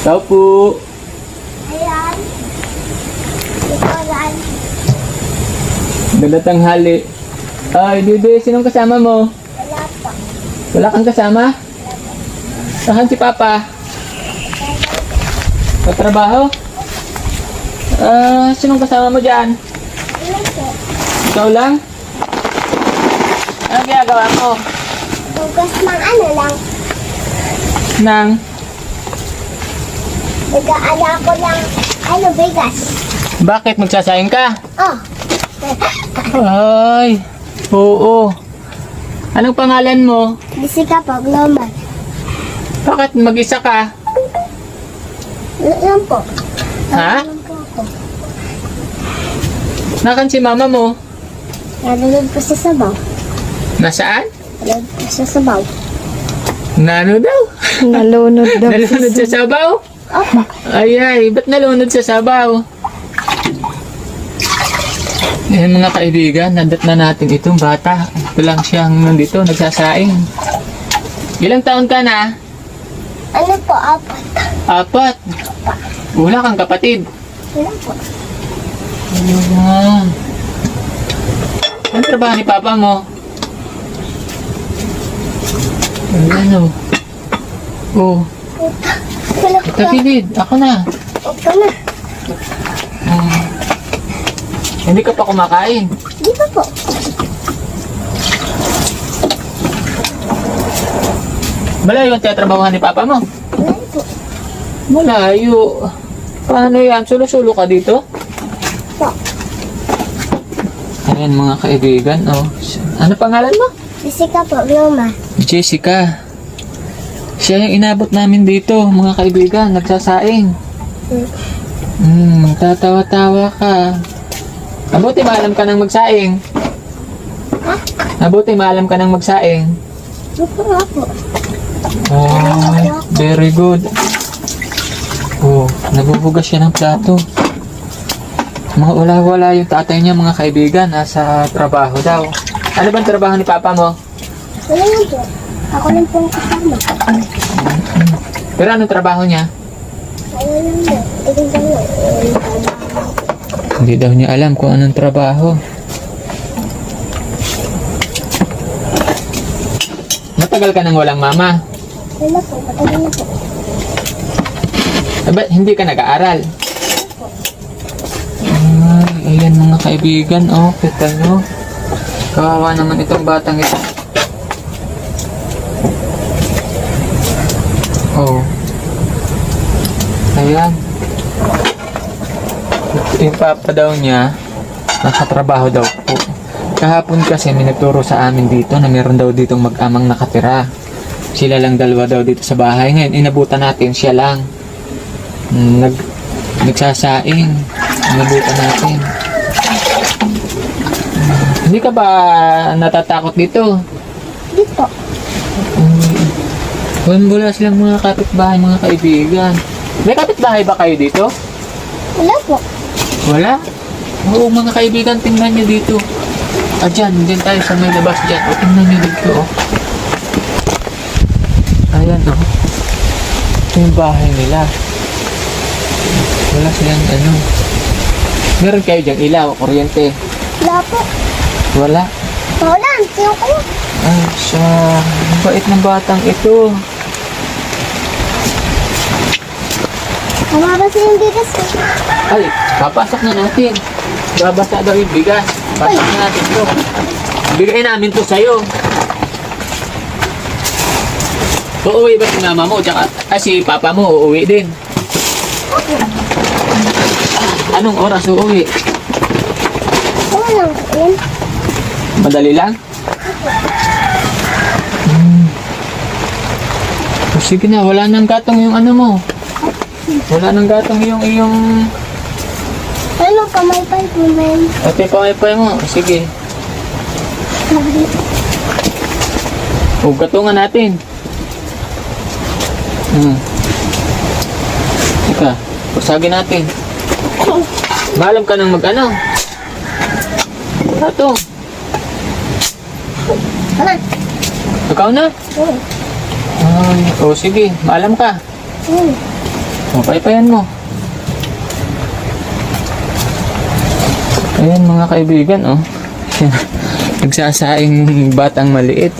Tao po. Ayan. Ikaw. Ganda tanghali. Ay, Dede, sinong kasama mo? Wala po. Wala kang kasama? Saan si Papa? Sa trabaho? Sinong kasama mo dyan? Wala po. Ikaw lang? Anong ginagawa mo? Bugas ng ano lang. Nang? Nag-aala ko lang. Ano, bigas. Bakit magsasayang ka? Oh. Ay, oo. Anong pangalan mo? Bisi ka po, global. Bakit mag-isa ka? Yan po. Ha? Yan po ako. Nakan si mama mo? Nalulod po sa sabaw. Nasaan? Nalulod po sa sabaw. Nano daw? Nalunod daw. Nalunod sa sabaw? Opo. Ay, ba't nalunod sa sabaw? Ayan mga kaibigan, nadat na natin itong bata. Ito lang siyang nandito, nagsasaing. Ilang taon ka na? Ano po, apat. 4. Wala kang kapatid. Wala po. Ayan. Anong trabaho ni Papa mo? Ayan o. Oh, Wala po. tagilid. Ako na. Ito na. Hindi ka pa kumakain. Di ba po? Malayo ang tetrabahuhan ni Papa mo. Wala po. Malayo. Paano yan? Sulo-sulo ka dito? Po. Ayan mga kaibigan. Oh. Ano pangalan mo? Bisi ka po, global. Jessica. Siya yung inabot namin dito, mga kaibigan. Nagsasaing. Tatawa-tawa ka. Mabuti maalam ka nang magsaing. Mabuti maalam ka nang magsaing. Opo nga po. Oh, very good. Oh, nabubugas siya ng plato. Mga wala-wala yung tatay niya, mga kaibigan. Nasa trabaho daw. Ano bang trabaho ni Papa mo? Wala nga po. Ako lang po ang kasama. Pero anong trabaho niya? Wala lang po. Tigil ka lang. Hindi daw niya alam kung anong trabaho. Matagal ka nang walang mama. Wala po. Matagal na po. Ba't hindi ka nag-aaral? Ay, ayan mga kaibigan. Oh, kita nyo. Kawawa naman itong batang ito. Oh. Ayan. Yung papa daw niya, nakatrabaho daw po. Kahapon kasi may nagturo sa amin dito na meron daw ditong mag-amang nakatira. Sila lang dalawa daw dito sa bahay. Ngayon, inabutan natin siya lang. Nagsasaing. Inabutan natin. Hindi ka ba natatakot dito? Dito. Wala silang mga kapitbahay, mga kaibigan. May kapitbahay ba kayo dito? Wala po. Wala? Oo, mga kaibigan, tingnan nyo dito. Dyan tayo sa may labas dyan. O, tingnan nyo dito, oh. Ayan, oh. Ito yung bahay nila. Wala silang, ano. Meron kayo dyan ilaw, kuryente. Wala po. Wala. Wala. Tiyo ko. Ay, siya. Ang bait ng batang ito. Kumabasa yung bigas ko. Ay, papasok na natin. Babasa daw yung bigas. Pasok na natin to. Bigay namin to sa'yo. Uuwi ba si mama mo? Tsaka, si papa mo uuwi din. Anong oras uuwi? Wala lang. Yan. Madali lang? O, sige na, wala nang gatong yung ano mo. Wala nang gatong yung iyong... Ano, kamaypay po, men. Ate, pamay mo. Sige. O, gatungan natin. Teka, pasagin natin. Maalam ka nang mag-ano? Gatong. Ano? Ikaw na? Oo. Ay, o sige, maalam ka. O, paypayan mo. Ayan mga kaibigan, oh. Nagsasaing batang maliit.